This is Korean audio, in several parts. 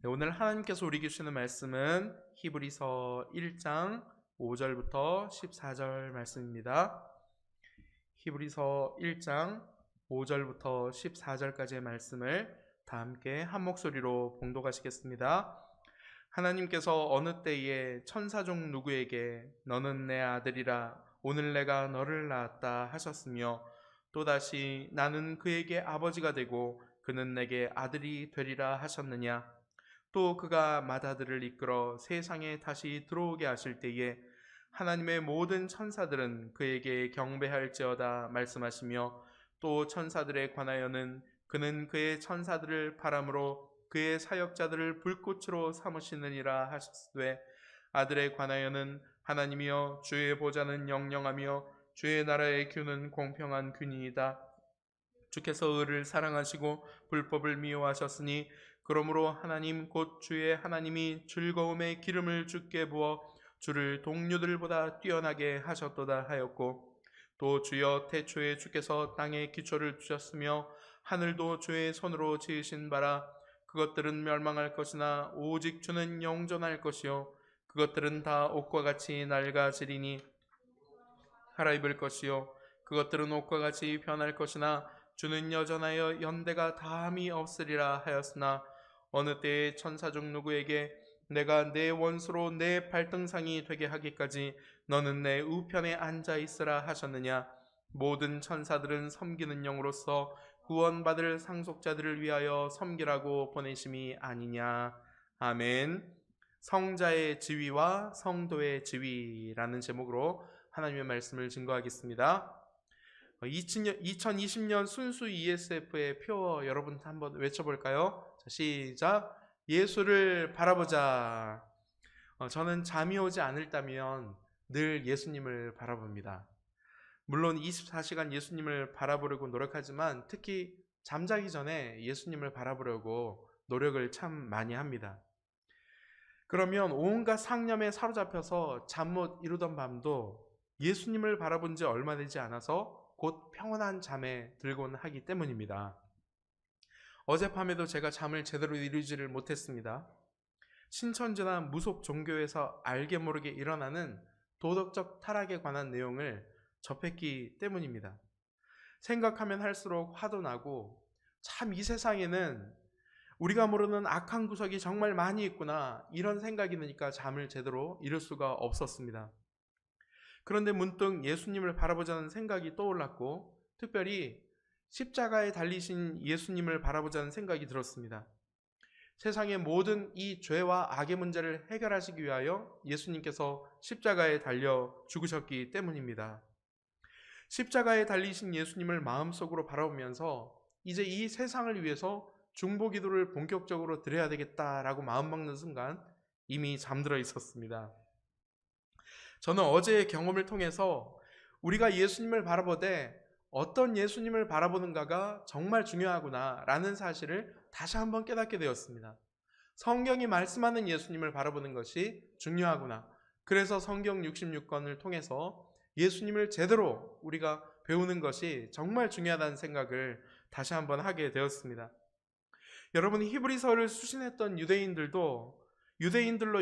네, 오늘 하나님께서 우리에게 주시는 말씀은 히브리서 1장 5절부터 14절 말씀입니다. 히브리서 1장 5절부터 14절까지의 말씀을 다 함께 한 목소리로 봉독하시겠습니다. 하나님께서 어느 때에 천사중 누구에게 너는 내 아들이라 오늘 내가 너를 낳았다 하셨으며 또다시 나는 그에게 아버지가 되고 그는 내게 아들이 되리라 하셨느냐. 또 그가 맏아들을 이끌어 세상에 다시 들어오게 하실 때에 하나님의 모든 천사들은 그에게 경배할지어다 말씀하시며 또 천사들에 관하여는 그는 그의 천사들을 바람으로 그의 사역자들을 불꽃으로 삼으시느니라 하셨으되 아들에 관하여는 하나님이여 주의 보좌는 영영하며 주의 나라의 규는 공평한 규니이다. 주께서 의를 사랑하시고 불법을 미워하셨으니 그러므로 하나님 곧 주의 하나님이 즐거움의 기름을 주께 부어 주를 동료들보다 뛰어나게 하셨도다 하였고 또 주여 태초에 주께서 땅에 기초를 두셨으며 하늘도 주의 손으로 지으신 바라. 그것들은 멸망할 것이나 오직 주는 영존할 것이요 그것들은 다 옷과 같이 낡아지리니 갈아입을 것이요 그것들은 옷과 같이 변할 것이나 주는 여전하여 연대가 다함이 없으리라 하였으나 어느 때에 천사중 누구에게 내가 내 원수로 내 발등상이 되게 하기까지 너는 내 우편에 앉아 있으라 하셨느냐. 모든 천사들은 섬기는 영으로서 구원받을 상속자들을 위하여 섬기라고 보내심이 아니냐. 아멘. 성자의 지위와 성도의 지위라는 제목으로 하나님의 말씀을 증거하겠습니다. 2020년 순수 ESF의 표 여러분 한번 외쳐볼까요? 자, 시작. 예수를 바라보자. 저는 잠이 오지 않을다면 늘 예수님을 바라봅니다. 물론 24시간 예수님을 바라보려고 노력하지만 특히 잠자기 전에 예수님을 바라보려고 노력을 참 많이 합니다. 그러면 온갖 상념에 사로잡혀서 잠 못 이루던 밤도 예수님을 바라본 지 얼마 되지 않아서 곧 평온한 잠에 들곤 하기 때문입니다. 어젯밤에도 제가 잠을 제대로 이루지를 못했습니다. 신천지나 무속 종교에서 알게 모르게 일어나는 도덕적 타락에 관한 내용을 접했기 때문입니다. 생각하면 할수록 화도 나고 참 이 세상에는 우리가 모르는 악한 구석이 정말 많이 있구나 이런 생각이 드니까 잠을 제대로 이룰 수가 없었습니다. 그런데 문득 예수님을 바라보자는 생각이 떠올랐고 특별히 십자가에 달리신 예수님을 바라보자는 생각이 들었습니다. 세상의 모든 이 죄와 악의 문제를 해결하시기 위하여 예수님께서 십자가에 달려 죽으셨기 때문입니다. 십자가에 달리신 예수님을 마음속으로 바라보면서 이제 이 세상을 위해서 중보기도를 본격적으로 드려야 되겠다라고 마음먹는 순간 이미 잠들어 있었습니다. 저는 어제의 경험을 통해서 우리가 예수님을 바라보되 어떤 예수님을 바라보는가가 정말 중요하구나 라는 사실을 다시 한번 깨닫게 되었습니다. 성경이 말씀하는 예수님을 바라보는 것이 중요하구나. 그래서 성경 66권을 통해서 예수님을 제대로 우리가 배우는 것이 정말 중요하다는 생각을 다시 한번 하게 되었습니다. 여러분, 히브리서를 수신했던 유대인들로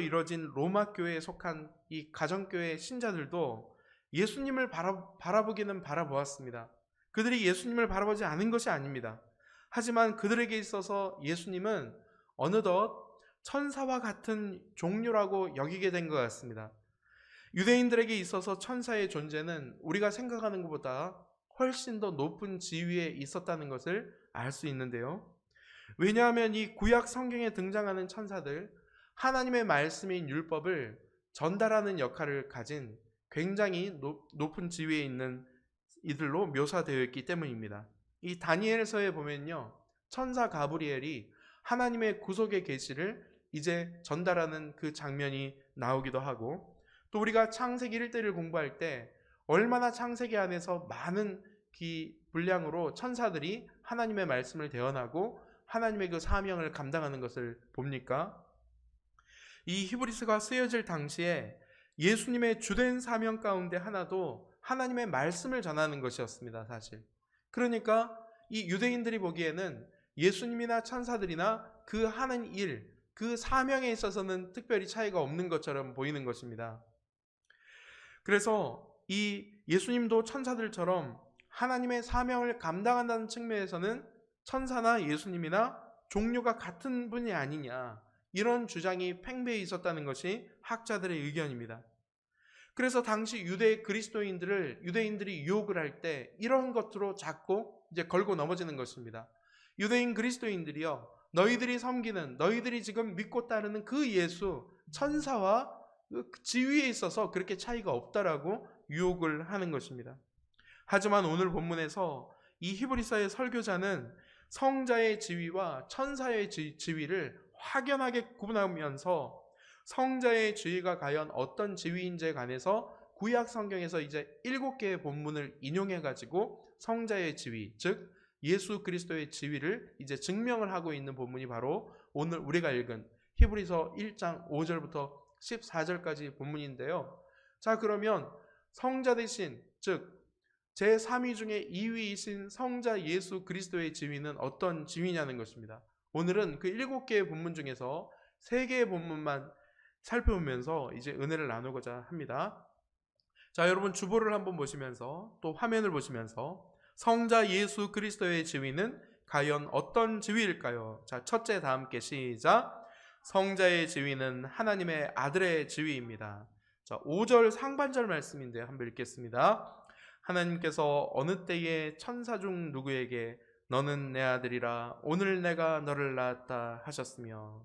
이루어진 로마 교회에 속한 이 가정교회 신자들도 예수님을 바라보기는 바라보았습니다. 그들이 예수님을 바라보지 않은 것이 아닙니다. 하지만 그들에게 있어서 예수님은 어느덧 천사와 같은 종류라고 여기게 된 것 같습니다. 유대인들에게 있어서 천사의 존재는 우리가 생각하는 것보다 훨씬 더 높은 지위에 있었다는 것을 알 수 있는데요. 왜냐하면 이 구약 성경에 등장하는 천사들, 하나님의 말씀인 율법을 전달하는 역할을 가진 굉장히 높은 지위에 있는 이들로 묘사되어 있기 때문입니다. 이 다니엘서에 보면요, 천사 가브리엘이 하나님의 구속의 계시를 이제 전달하는 그 장면이 나오기도 하고, 또 우리가 창세기 1대를 공부할 때 얼마나 창세기 안에서 많은 분량으로 천사들이 하나님의 말씀을 대언하고 하나님의 그 사명을 감당하는 것을 봅니까? 이 히브리서가 쓰여질 당시에 예수님의 주된 사명 가운데 하나도 하나님의 말씀을 전하는 것이었습니다, 사실. 그러니까 이 유대인들이 보기에는 예수님이나 천사들이나 그 하는 일, 그 사명에 있어서는 특별히 차이가 없는 것처럼 보이는 것입니다. 그래서 이 예수님도 천사들처럼 하나님의 사명을 감당한다는 측면에서는 천사나 예수님이나 종류가 같은 분이 아니냐, 이런 주장이 팽배해 있었다는 것이 학자들의 의견입니다. 그래서 당시 유대인들이 유혹을 할 때 이런 것으로 자꾸 이제 걸고 넘어지는 것입니다. 유대인 그리스도인들이요, 너희들이 지금 믿고 따르는 그 예수, 천사와 그 지위에 있어서 그렇게 차이가 없다라고 유혹을 하는 것입니다. 하지만 오늘 본문에서 이 히브리서의 설교자는 성자의 지위와 천사의 지위를 확연하게 구분하면서 성자의 지위가 과연 어떤 지위인지에 관해서 구약 성경에서 이제 7개의 본문을 인용해 가지고 성자의 지위, 즉 예수 그리스도의 지위를 이제 증명을 하고 있는 본문이 바로 오늘 우리가 읽은 히브리서 1장 5절부터 14절까지 본문인데요. 자, 그러면 성자 대신, 즉 제3위 중에 2위이신 성자 예수 그리스도의 지위는 어떤 지위냐는 것입니다. 오늘은 그 7개의 본문 중에서 3개의 본문만 살펴보면서 이제 은혜를 나누고자 합니다. 자, 여러분 주보를 한번 보시면서 또 화면을 보시면서 성자 예수 그리스도의 지위는 과연 어떤 지위일까요? 자, 첫째 다 함께 시작. 성자의 지위는 하나님의 아들의 지위입니다. 자, 5절 상반절 말씀인데 한번 읽겠습니다. 하나님께서 어느 때에 천사 중 누구에게 너는 내 아들이라 오늘 내가 너를 낳았다 하셨으며.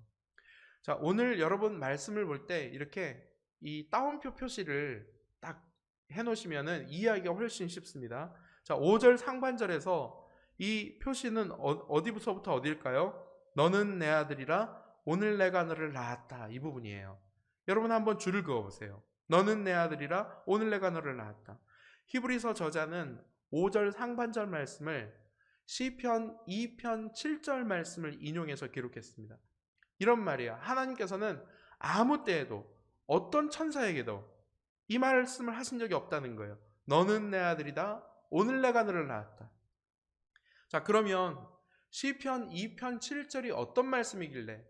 자, 오늘 여러분 말씀을 볼 때 이렇게 이 따옴표 표시를 딱 해놓으시면은 이해하기가 훨씬 쉽습니다. 자, 5절 상반절에서 이 표시는 어디부터부터 어디일까요? 너는 내 아들이라 오늘 내가 너를 낳았다, 이 부분이에요. 여러분 한번 줄을 그어보세요. 너는 내 아들이라 오늘 내가 너를 낳았다. 히브리서 저자는 5절 상반절 말씀을 시편 2편 7절 말씀을 인용해서 기록했습니다. 이런 말이야. 하나님께서는 아무 때에도 어떤 천사에게도 이 말씀을 하신 적이 없다는 거예요. 너는 내 아들이다. 오늘 내가 너를 낳았다. 자, 그러면 시편 2편 7절이 어떤 말씀이길래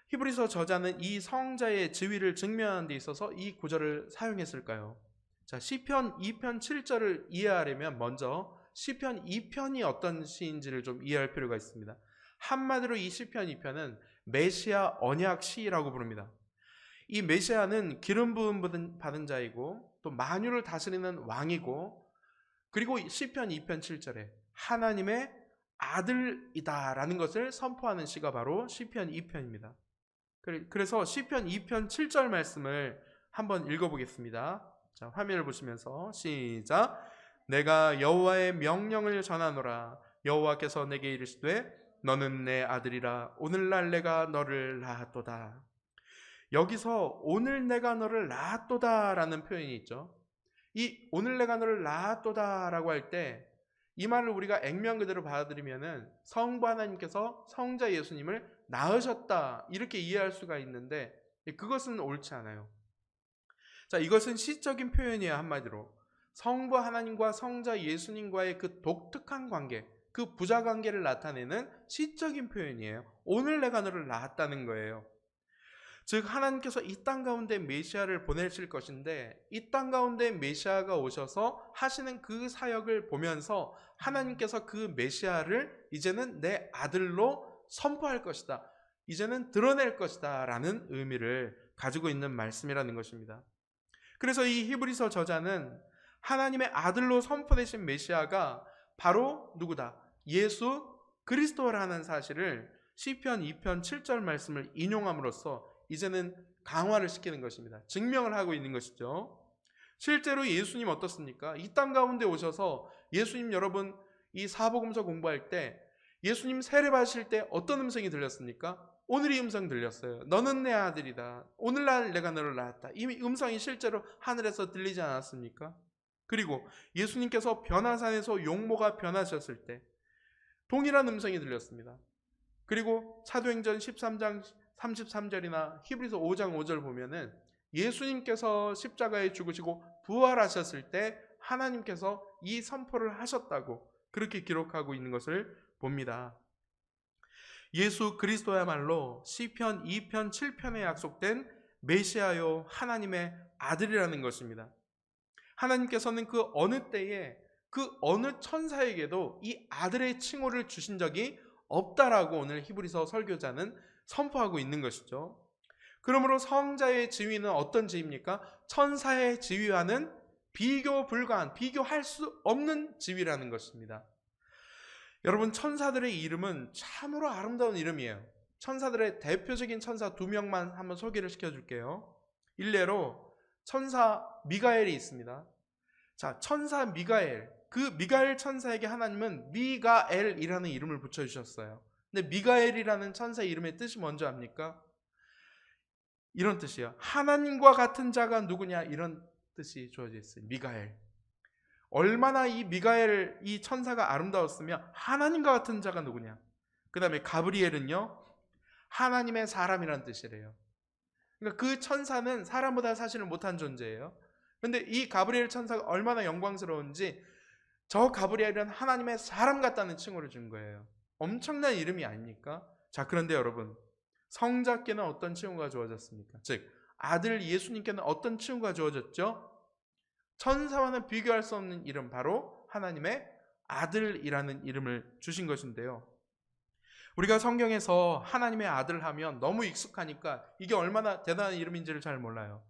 히브리서 저자는 이 성자의 지위를 증명하는 데 있어서 이 구절을 사용했을까요? 자, 시편 2편 7절을 이해하려면 먼저 시편 2편이 어떤 시인지를 좀 이해할 필요가 있습니다. 한마디로 이 시편 2편은 메시아 언약 시라고 부릅니다. 이 메시아는 기름 부음 받은 자이고 또 만유를 다스리는 왕이고, 그리고 시편 2편 7절에 하나님의 아들이다라는 것을 선포하는 시가 바로 시편 2편입니다. 그래서 시편 2편 7절 말씀을 한번 읽어보겠습니다. 자, 화면을 보시면서 시작. 내가 여호와의 명령을 전하노라. 여호와께서 내게 이르시되 너는 내 아들이라 오늘날 내가 너를 낳았도다. 여기서 오늘 내가 너를 낳았도다 라는 표현이 있죠. 이 오늘 내가 너를 낳았도다 라고 할 때 이 말을 우리가 액면 그대로 받아들이면은 성부 하나님께서 성자 예수님을 낳으셨다, 이렇게 이해할 수가 있는데 그것은 옳지 않아요. 자, 이것은 시적인 표현이에요. 한마디로 성부 하나님과 성자 예수님과의 그 독특한 관계, 그 부자 관계를 나타내는 시적인 표현이에요. 오늘 내가 너를 낳았다는 거예요. 즉 하나님께서 이 땅 가운데 메시아를 보내실 것인데 이 땅 가운데 메시아가 오셔서 하시는 그 사역을 보면서 하나님께서 그 메시아를 이제는 내 아들로 선포할 것이다, 이제는 드러낼 것이다 라는 의미를 가지고 있는 말씀이라는 것입니다. 그래서 이 히브리서 저자는 하나님의 아들로 선포되신 메시아가 바로 누구다? 예수 그리스도라는 사실을 시편 2편 7절 말씀을 인용함으로써 이제는 강화를 시키는 것입니다. 증명을 하고 있는 것이죠. 실제로 예수님 어떻습니까? 이 땅 가운데 오셔서 예수님, 여러분 이 사복음서 공부할 때 예수님 세례받으실 때 어떤 음성이 들렸습니까? 오늘 이 음성 들렸어요. 너는 내 아들이다. 오늘날 내가 너를 낳았다. 이 음성이 실제로 하늘에서 들리지 않았습니까? 그리고 예수님께서 변화산에서 용모가 변하셨을 때 동일한 음성이 들렸습니다. 그리고 사도행전 13장 33절이나 히브리서 5장 5절 보면은 예수님께서 십자가에 죽으시고 부활하셨을 때 하나님께서 이 선포를 하셨다고 그렇게 기록하고 있는 것을 봅니다. 예수 그리스도야말로 시편 2편 7편에 약속된 메시아요 하나님의 아들이라는 것입니다. 하나님께서는 그 어느 때에 그 어느 천사에게도 이 아들의 칭호를 주신 적이 없다라고 오늘 히브리서 설교자는 선포하고 있는 것이죠. 그러므로 성자의 지위는 어떤 지위입니까? 천사의 지위와는 비교 불가한, 비교할 수 없는 지위라는 것입니다. 여러분, 천사들의 이름은 참으로 아름다운 이름이에요. 천사들의 대표적인 천사 2명만 한번 소개를 시켜줄게요. 일례로 천사 미가엘이 있습니다. 자, 천사 미가엘, 그 미가엘 천사에게 하나님은 미가엘이라는 이름을 붙여주셨어요. 근데 미가엘이라는 천사의 이름의 뜻이 뭔지 압니까? 이런 뜻이에요. 하나님과 같은 자가 누구냐, 이런 뜻이 주어져 있어요. 미가엘. 얼마나 이 미가엘, 이 천사가 아름다웠으면 하나님과 같은 자가 누구냐. 그 다음에 가브리엘은요, 하나님의 사람이란 뜻이래요. 그러니까 그 천사는 사람보다 사실은 못한 존재예요. 근데 이 가브리엘 천사가 얼마나 영광스러운지 저 가브리엘은 하나님의 사람 같다는 칭호를 준 거예요. 엄청난 이름이 아닙니까? 자, 그런데 여러분, 성자께는 어떤 칭호가 주어졌습니까? 즉, 아들 예수님께는 어떤 칭호가 주어졌죠? 천사와는 비교할 수 없는 이름, 바로 하나님의 아들이라는 이름을 주신 것인데요. 우리가 성경에서 하나님의 아들 하면 너무 익숙하니까 이게 얼마나 대단한 이름인지를 잘 몰라요.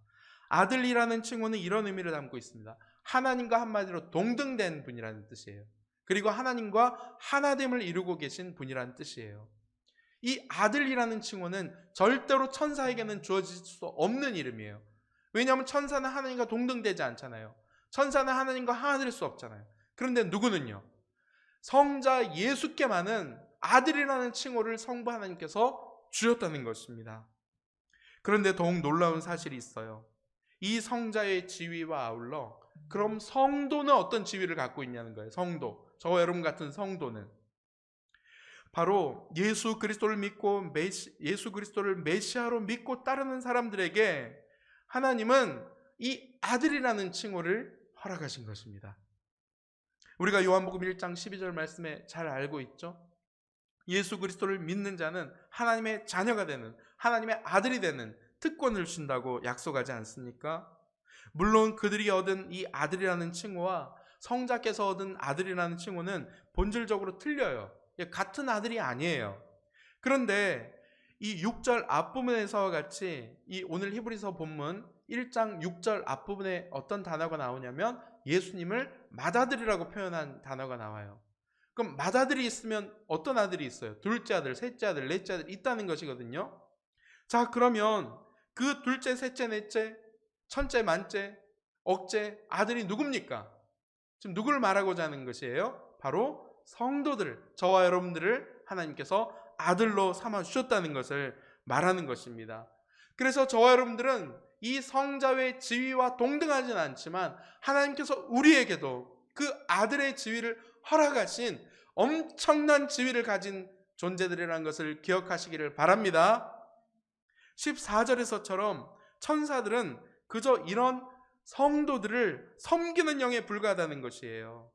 아들이라는 칭호는 이런 의미를 담고 있습니다. 하나님과 한마디로 동등된 분이라는 뜻이에요. 그리고 하나님과 하나됨을 이루고 계신 분이라는 뜻이에요. 이 아들이라는 칭호는 절대로 천사에게는 주어질 수 없는 이름이에요. 왜냐하면 천사는 하나님과 동등되지 않잖아요. 천사는 하나님과 하나 될 수 없잖아요. 그런데 누구는요? 성자 예수께만은 아들이라는 칭호를 성부 하나님께서 주셨다는 것입니다. 그런데 더욱 놀라운 사실이 있어요. 이 성자의 지위와 아울러 그럼 성도는 어떤 지위를 갖고 있냐는 거예요. 성도, 저와 여러분 같은 성도는 바로 예수 그리스도를 믿고 예수 그리스도를 메시아로 믿고 따르는 사람들에게 하나님은 이 아들이라는 칭호를 허락하신 것입니다. 우리가 요한복음 1장 12절 말씀에 잘 알고 있죠. 예수 그리스도를 믿는 자는 하나님의 자녀가 되는, 하나님의 아들이 되는 특권을 주신다고 약속하지 않습니까? 물론 그들이 얻은 이 아들이라는 칭호와 성자께서 얻은 아들이라는 칭호는 본질적으로 틀려요. 같은 아들이 아니에요. 그런데 이 6절 앞부분에서와 같이 이 오늘 히브리서 본문 1장 6절 앞부분에 어떤 단어가 나오냐면 예수님을 맏아들이라고 표현한 단어가 나와요. 그럼 맏아들이 있으면 어떤 아들이 있어요? 둘째 아들, 셋째 아들, 넷째 아들 있다는 것이거든요. 자, 그러면 그 둘째, 셋째, 넷째, 천째, 만째, 억째 아들이 누굽니까? 지금 누구를 말하고자 하는 것이에요? 바로 성도들, 저와 여러분들을 하나님께서 아들로 삼아 주셨다는 것을 말하는 것입니다. 그래서 저와 여러분들은 이 성자의 지위와 동등하지는 않지만 하나님께서 우리에게도 그 아들의 지위를 허락하신 엄청난 지위를 가진 존재들이라는 것을 기억하시기를 바랍니다. 14절에서처럼 천사들은 그저 이런 성도들을 섬기는 영에 불과하다는 것이에요.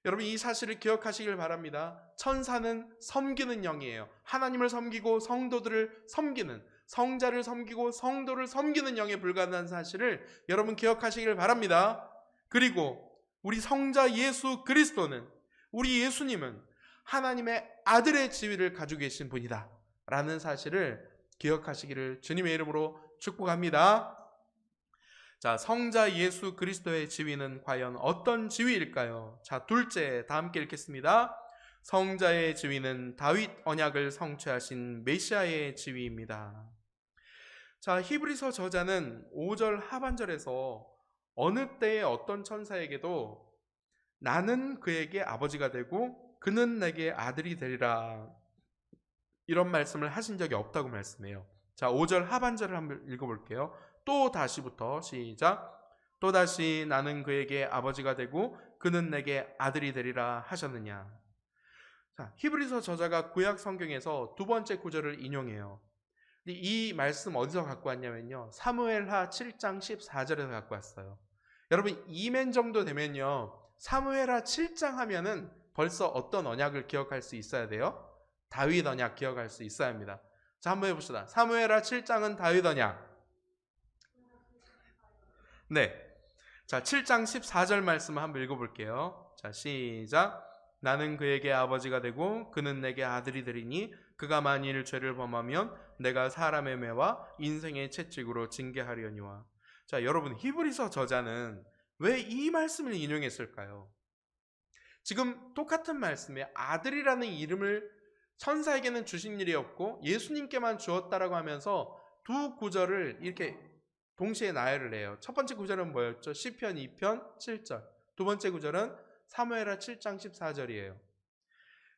여러분, 이 사실을 기억하시길 바랍니다. 천사는 섬기는 영이에요. 하나님을 섬기고 성도들을 섬기는, 성자를 섬기고 성도를 섬기는 영에 불과하다는 사실을 여러분 기억하시길 바랍니다. 그리고 우리 성자 예수 그리스도는, 우리 예수님은 하나님의 아들의 지위를 가지고 계신 분이다 라는 사실을 기억하시기를 주님의 이름으로 축복합니다. 자, 성자 예수 그리스도의 지위는 과연 어떤 지위일까요? 자, 둘째, 다 함께 읽겠습니다. 성자의 지위는 다윗 언약을 성취하신 메시아의 지위입니다. 자, 히브리서 저자는 5절 하반절에서 어느 때의 어떤 천사에게도 나는 그에게 아버지가 되고 그는 내게 아들이 되리라, 이런 말씀을 하신 적이 없다고 말씀해요. 자, 5절 하반절을 한번 읽어볼게요. 또 다시부터 시작. 또다시 나는 그에게 아버지가 되고 그는 내게 아들이 되리라 하셨느냐. 자, 히브리서 저자가 구약 성경에서 두 번째 구절을 인용해요. 이 말씀 어디서 갖고 왔냐면요, 사무엘하 7장 14절에서 갖고 왔어요. 여러분, 이멘 정도 되면요 사무엘하 7장 하면은 벌써 어떤 언약을 기억할 수 있어야 돼요? 다윗 언약 기억할 수 있어야 합니다. 자, 한번 해봅시다. 사무엘하 7장은 다윗 언약. 네. 자, 7장 14절 말씀을 한번 읽어볼게요. 자, 시작. 나는 그에게 아버지가 되고 그는 내게 아들이 되리니 그가 만일 죄를 범하면 내가 사람의 매와 인생의 채찍으로 징계하려니와. 자, 여러분, 히브리서 저자는 왜 이 말씀을 인용했을까요? 지금 똑같은 말씀에 아들이라는 이름을 천사에게는 주신 일이 없고 예수님께만 주었다라고 하면서 두 구절을 이렇게 동시에 나열을 해요. 첫 번째 구절은 뭐였죠? 시편 2편 7절. 두 번째 구절은 사무엘하 7장 14절이에요.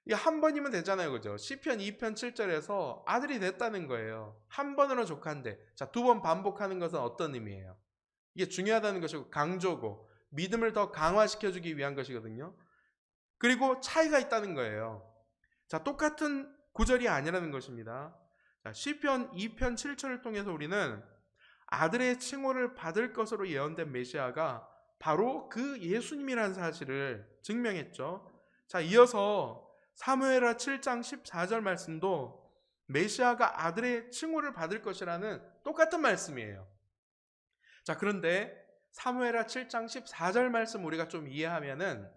이 한 번이면 되잖아요, 그죠? 시편 2편 7절에서 아들이 됐다는 거예요. 한 번으로 족한데, 자, 두 번 반복하는 것은 어떤 의미예요? 이게 중요하다는 것이고 강조고 믿음을 더 강화시켜주기 위한 것이거든요. 그리고 차이가 있다는 거예요. 자, 똑같은 구절이 아니라는 것입니다. 자, 시편 2편 7절을 통해서 우리는 아들의 칭호를 받을 것으로 예언된 메시아가 바로 그 예수님이라는 사실을 증명했죠. 자, 이어서 사무엘하 7장 14절 말씀도 메시아가 아들의 칭호를 받을 것이라는 똑같은 말씀이에요. 자, 그런데 사무엘하 7장 14절 말씀 우리가 좀 이해하면은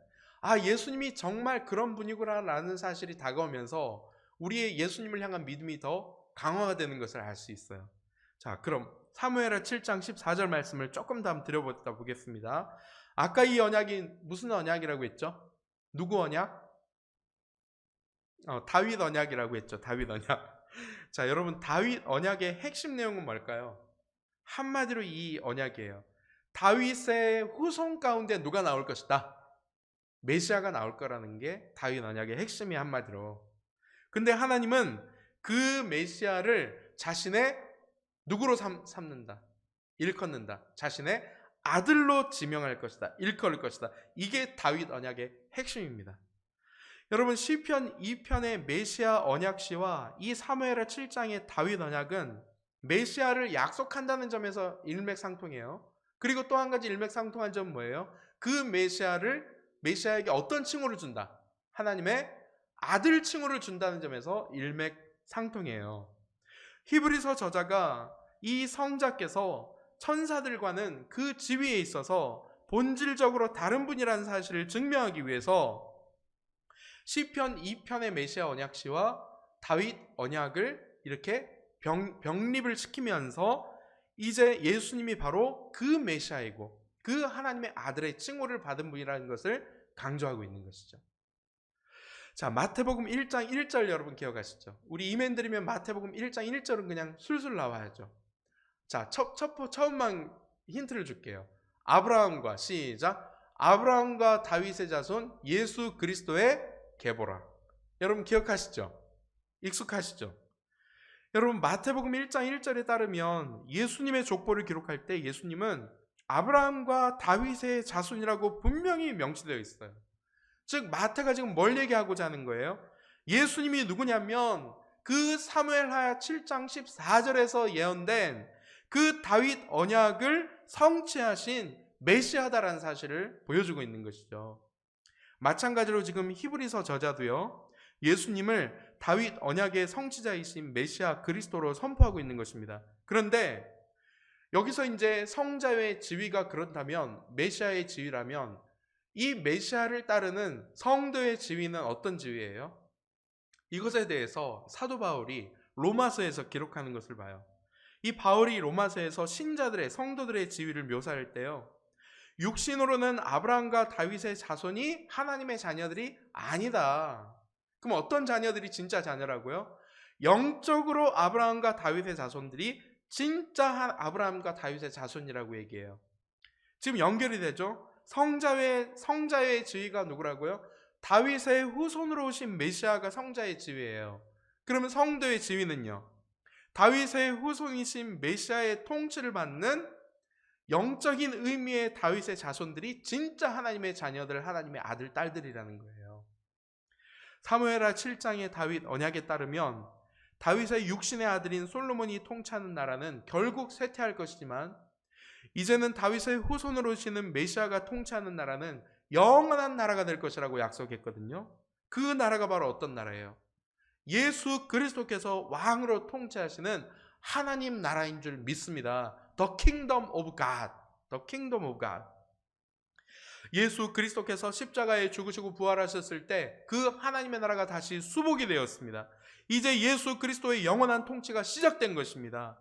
예수님이 정말 그런 분이구나라는 사실이 다가오면서 우리의 예수님을 향한 믿음이 더 강화가 되는 것을 알 수 있어요. 자, 그럼 사무엘하 7장 14절 말씀을 조금 더 한번 들여보다 보겠습니다. 아까 이 언약이 무슨 언약이라고 했죠? 누구 언약? 다윗 언약이라고 했죠. 다윗 언약. 자, 여러분, 다윗 언약의 핵심 내용은 뭘까요? 한마디로 이 언약이에요. 다윗의 후손 가운데 누가 나올 것이다? 메시아가 나올 거라는 게 다윗 언약의 핵심이 한마디로. 근데 하나님은 그 메시아를 자신의 누구로 삼는다? 일컫는다. 자신의 아들로 지명할 것이다. 일컬을 것이다. 이게 다윗 언약의 핵심입니다. 여러분, 시편 2편의 메시아 언약시와 이 사무엘하 7장의 다윗 언약은 메시아를 약속한다는 점에서 일맥상통해요. 그리고 또 한 가지 일맥상통한 점은 뭐예요? 그 메시아에게 어떤 칭호를 준다? 하나님의 아들 칭호를 준다는 점에서 일맥상통해요. 히브리서 저자가 이 성자께서 천사들과는 그 지위에 있어서 본질적으로 다른 분이라는 사실을 증명하기 위해서 시편 2편의 메시아 언약시와 다윗 언약을 이렇게 병립을 시키면서 이제 예수님이 바로 그 메시아이고 그 하나님의 아들의 칭호를 받은 분이라는 것을 강조하고 있는 것이죠. 자, 마태복음 1장 1절 여러분 기억하시죠? 우리 이멘 드리면 마태복음 1장 1절은 그냥 술술 나와야죠. 자, 처음만 힌트를 줄게요. 아브라함과 시작. 아브라함과 다윗의 자손 예수 그리스도의 계보라. 여러분 기억하시죠? 익숙하시죠? 여러분, 마태복음 1장 1절에 따르면 예수님의 족보를 기록할 때 예수님은 아브라함과 다윗의 자손이라고 분명히 명시되어 있어요. 즉 마태가 지금 뭘 얘기하고자 하는 거예요? 예수님이 누구냐면 그 사무엘하 7장 14절에서 예언된 그 다윗 언약을 성취하신 메시아다라는 사실을 보여주고 있는 것이죠. 마찬가지로 지금 히브리서 저자도요, 예수님을 다윗 언약의 성취자이신 메시아 그리스도로 선포하고 있는 것입니다. 그런데 여기서 이제 성자의 지위가 그렇다면, 메시아의 지위라면 이 메시아를 따르는 성도의 지위는 어떤 지위예요? 이것에 대해서 사도 바울이 로마서에서 기록하는 것을 봐요. 이 바울이 로마서에서 신자들의, 성도들의 지위를 묘사할 때요, 육신으로는 아브라함과 다윗의 자손이 하나님의 자녀들이 아니다. 그럼 어떤 자녀들이 진짜 자녀라고요? 영적으로 아브라함과 다윗의 자손들이 진짜 아브라함과 다윗의 자손이라고 얘기해요. 지금 연결이 되죠? 성자의 지위가 누구라고요? 다윗의 후손으로 오신 메시아가 성자의 지위예요. 그러면 성도의 지위는요? 다윗의 후손이신 메시아의 통치를 받는 영적인 의미의 다윗의 자손들이 진짜 하나님의 자녀들, 하나님의 아들, 딸들이라는 거예요. 사무엘하 7장의 다윗 언약에 따르면 다윗의 육신의 아들인 솔로몬이 통치하는 나라는 결국 쇠퇴할 것이지만 이제는 다윗의 후손으로 오시는 메시아가 통치하는 나라는 영원한 나라가 될 것이라고 약속했거든요. 그 나라가 바로 어떤 나라예요? 예수 그리스도께서 왕으로 통치하시는 하나님 나라인 줄 믿습니다. The kingdom of God. The kingdom of God. 예수 그리스도께서 십자가에 죽으시고 부활하셨을 때 그 하나님의 나라가 다시 수복이 되었습니다. 이제 예수 그리스도의 영원한 통치가 시작된 것입니다.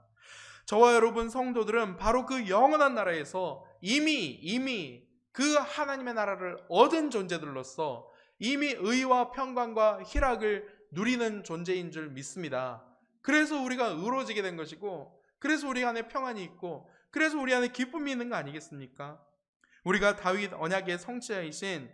저와 여러분 성도들은 바로 그 영원한 나라에서 이미 그 하나님의 나라를 얻은 존재들로서 이미 의와 평강과 희락을 누리는 존재인 줄 믿습니다. 그래서 우리가 의로워지게 된 것이고, 그래서 우리 안에 평안이 있고, 그래서 우리 안에 기쁨이 있는 거 아니겠습니까? 우리가 다윗 언약의 성취자이신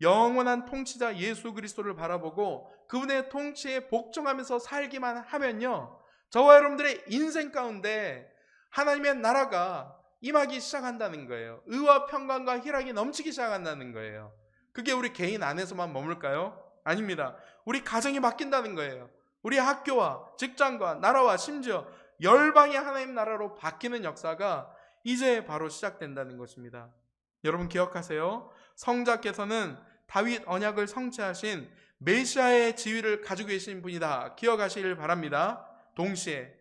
영원한 통치자 예수 그리스도를 바라보고 그분의 통치에 복종하면서 살기만 하면요, 저와 여러분들의 인생 가운데 하나님의 나라가 임하기 시작한다는 거예요. 의와 평강과 희락이 넘치기 시작한다는 거예요. 그게 우리 개인 안에서만 머물까요? 아닙니다. 우리 가정이 바뀐다는 거예요. 우리 학교와 직장과 나라와 심지어 열방의 하나님 나라로 바뀌는 역사가 이제 바로 시작된다는 것입니다. 여러분 기억하세요. 성자께서는 다윗 언약을 성취하신 메시아의 지위를 가지고 계신 분이다. 기억하시길 바랍니다. 동시에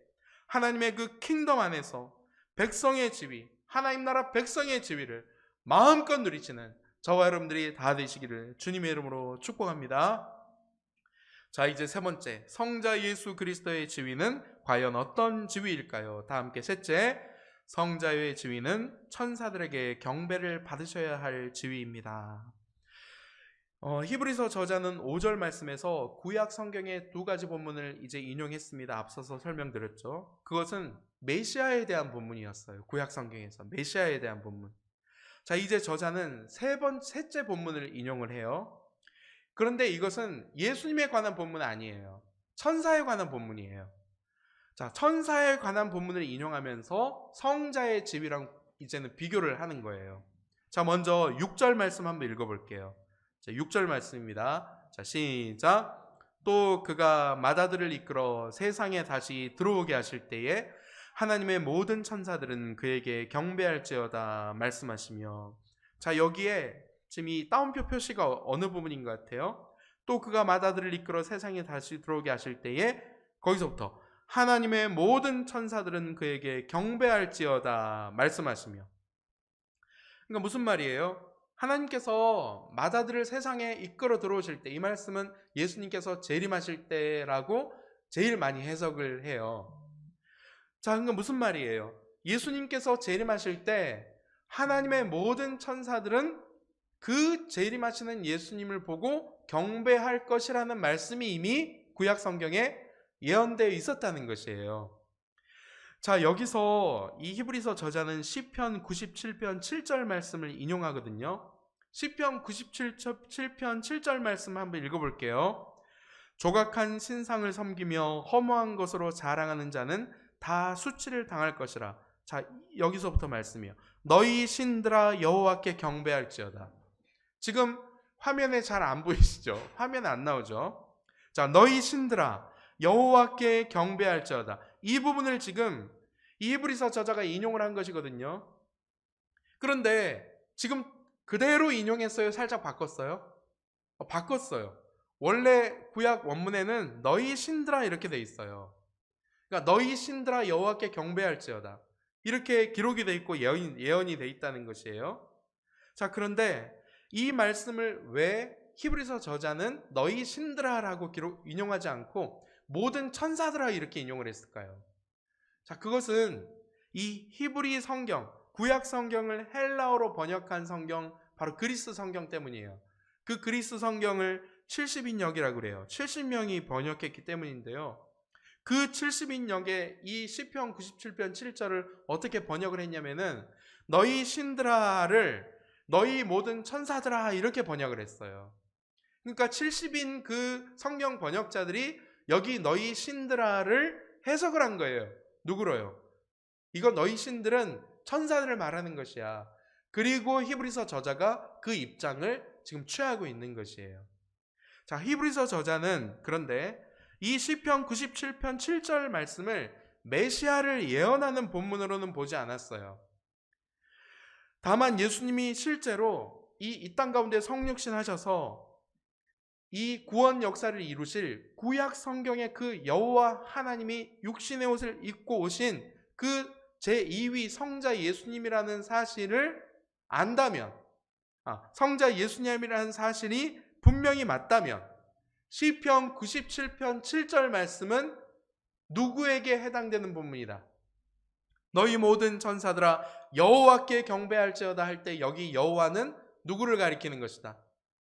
하나님의 그 킹덤 안에서 백성의 지위, 하나님 나라 백성의 지위를 마음껏 누리시는 저와 여러분들이 다 되시기를 주님의 이름으로 축복합니다. 자, 이제 세 번째, 성자 예수 그리스도의 지위는 과연 어떤 지위일까요? 다 함께 셋째, 성자의 지위는 천사들에게 경배를 받으셔야 할 지위입니다. 히브리서 저자는 5절 말씀에서 구약 성경의 두 가지 본문을 이제 인용했습니다. 앞서서 설명드렸죠. 그것은 메시아에 대한 본문이었어요. 구약 성경에서 메시아에 대한 본문. 자, 이제 저자는 셋째 본문을 인용을 해요. 그런데 이것은 예수님에 관한 본문은 아니에요. 천사에 관한 본문이에요. 자, 천사에 관한 본문을 인용하면서 성자의 지위랑 이제는 비교를 하는 거예요. 자, 먼저 6절 말씀 한번 읽어볼게요. 자, 6절 말씀입니다. 자, 시작. 또 그가 맏아들을 이끌어 세상에 다시 들어오게 하실 때에 하나님의 모든 천사들은 그에게 경배할지어다 말씀하시며, 자, 여기에 지금 이 따옴표 표시가 어느 부분인 것 같아요? 또 그가 맏아들을 이끌어 세상에 다시 들어오게 하실 때에, 거기서부터 하나님의 모든 천사들은 그에게 경배할지어다 말씀하시며. 그러니까 무슨 말이에요? 하나님께서 맏아들을 세상에 이끌어 들어오실 때, 이 말씀은 예수님께서 재림하실 때라고 제일 많이 해석을 해요. 자, 그러니까 무슨 말이에요? 예수님께서 재림하실 때 하나님의 모든 천사들은 그 재림하시는 예수님을 보고 경배할 것이라는 말씀이 이미 구약 성경에 예언되어 있었다는 것이에요. 자, 여기서 이 히브리서 저자는 시편 97편 7절 말씀을 인용하거든요. 시편 97편 7절 말씀 한번 읽어볼게요. 조각한 신상을 섬기며 허무한 것으로 자랑하는 자는 다 수치를 당할 것이라. 자, 여기서부터 말씀이에요. 너희 신들아 여호와께 경배할지어다. 지금 화면에 잘 안 보이시죠? 화면에 안 나오죠? 자, 너희 신들아 여호와께 경배할지어다. 이 부분을 지금 이 히브리서 저자가 인용을 한 것이거든요. 그런데 지금 그대로 인용했어요? 살짝 바꿨어요? 바꿨어요. 원래 구약 원문에는 너희 신들아 이렇게 돼 있어요. 그러니까 너희 신들아 여호와께 경배할지어다 이렇게 기록이 돼 있고 예언이 돼 있다는 것이에요. 자, 그런데 이 말씀을 왜 히브리서 저자는 너희 신들아라고 인용하지 않고 모든 천사들아 이렇게 인용을 했을까요? 자, 그것은 이 히브리 성경, 구약 성경을 헬라어로 번역한 성경, 바로 그리스 성경 때문이에요. 그 그리스 성경을 70인역이라고 그래요. 70명이 번역했기 때문인데요. 그 70인역의 이 시편 97편 7절을 어떻게 번역을 했냐면은 너희 신들아를 너희 모든 천사들아 이렇게 번역을 했어요. 그러니까 70인 그 성경 번역자들이 여기 너희 신들아를 해석을 한 거예요. 누구로요? 이거 너희 신들은 천사들을 말하는 것이야. 그리고 히브리서 저자가 그 입장을 지금 취하고 있는 것이에요. 자, 히브리서 저자는 그런데 이 시편 97편 7절 말씀을 메시아를 예언하는 본문으로는 보지 않았어요. 다만 예수님이 실제로 이 땅 가운데 성육신 하셔서 이 구원 역사를 이루실 구약 성경의 그 여호와 하나님이 육신의 옷을 입고 오신 그 제2위 성자 예수님이라는 사실을 안다면, 성자 예수님이라는 사실이 분명히 맞다면 시편 97편 7절 말씀은 누구에게 해당되는 본문이다? 너희 모든 천사들아 여호와께 경배할지어다 할 때 여기 여호와는 누구를 가리키는 것이다?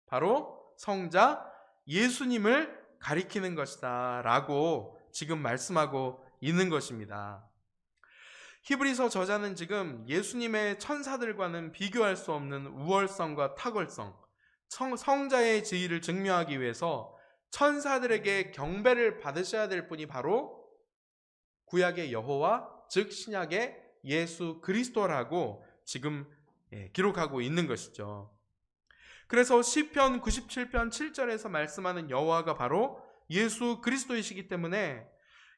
바로 성자 예수님을 가리키는 것이다 라고 지금 말씀하고 있는 것입니다. 히브리서 저자는 지금 예수님의 천사들과는 비교할 수 없는 우월성과 탁월성, 성자의 지위를 증명하기 위해서 천사들에게 경배를 받으셔야 될 분이 바로 구약의 여호와, 즉 신약의 예수 그리스도라고 지금 기록하고 있는 것이죠. 그래서 시편 97편 7절에서 말씀하는 여호와가 바로 예수 그리스도이시기 때문에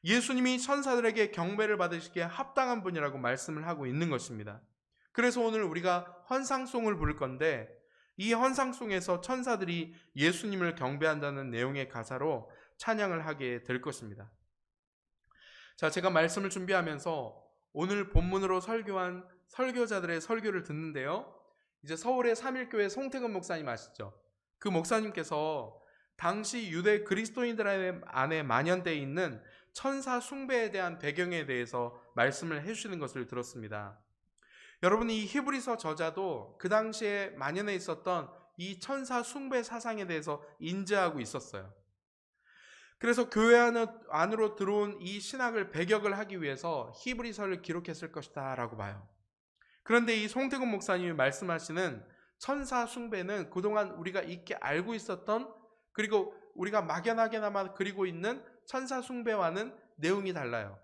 예수님이 천사들에게 경배를 받으시기에 합당한 분이라고 말씀을 하고 있는 것입니다. 그래서 오늘 우리가 헌상송을 부를 건데 이 헌상송에서 천사들이 예수님을 경배한다는 내용의 가사로 찬양을 하게 될 것입니다. 자, 제가 말씀을 준비하면서 오늘 본문으로 설교한 설교자들의 설교를 듣는데요. 이제 서울의 삼일교회 송태근 목사님 아시죠? 그 목사님께서 당시 유대 그리스도인들 안에 만연되어 있는 천사 숭배에 대한 배경에 대해서 말씀을 해주시는 것을 들었습니다. 여러분, 이 히브리서 저자도 그 당시에 만연해 있었던 이 천사 숭배 사상에 대해서 인지하고 있었어요. 그래서 교회 안으로 들어온 이 신학을 배격을 하기 위해서 히브리서를 기록했을 것이다 라고 봐요. 그런데 이 송태근 목사님이 말씀하시는 천사 숭배는 그동안 우리가 익히 알고 있었던, 그리고 우리가 막연하게나마 그리고 있는 천사 숭배와는 내용이 달라요.